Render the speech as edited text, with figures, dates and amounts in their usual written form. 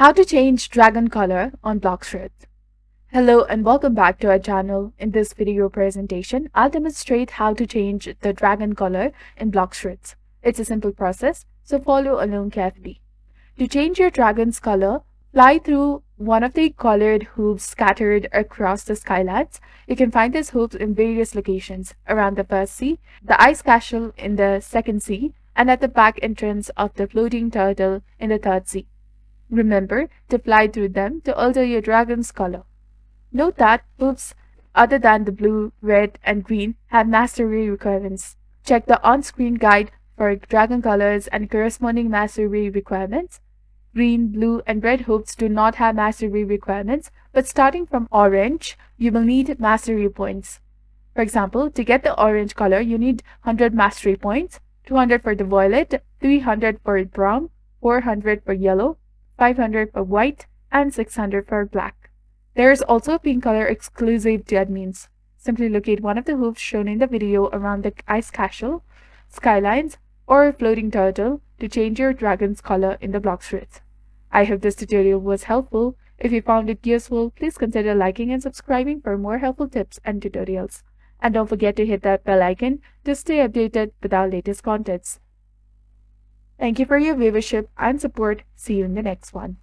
How to change dragon color on Blox Fruits. Hello and welcome back to our channel. In this video presentation, I'll demonstrate how to change the dragon color in Blox Fruits. It's a simple process, so follow along carefully. To change your dragon's color, fly through one of the colored hoops scattered across the skylines. You can find these hoops in various locations, around the first sea, the ice castle in the second sea, and at the back entrance of the floating turtle in the third sea. Remember to fly through them to alter your dragon's color. Note that hoops other than the blue, red, and green have mastery requirements. Check the on-screen guide for dragon colors and corresponding mastery requirements. Green, blue, and red hoops do not have mastery requirements, but starting from orange, you will need mastery points. For example, to get the orange color, you need 100 mastery points, 200 for the violet, 300 for brown, 400 for yellow, 500 for white, and 600 for black. There is also a pink color exclusive to admins. Simply locate one of the hoops shown in the video around the ice castle, skylines, or floating turtle to change your dragon's color in the Blox Fruits. I hope this tutorial was helpful. If you found it useful, please consider liking and subscribing for more helpful tips and tutorials. And don't forget to hit that bell icon to stay updated with our latest contents. Thank you for your viewership and support. See you in the next one.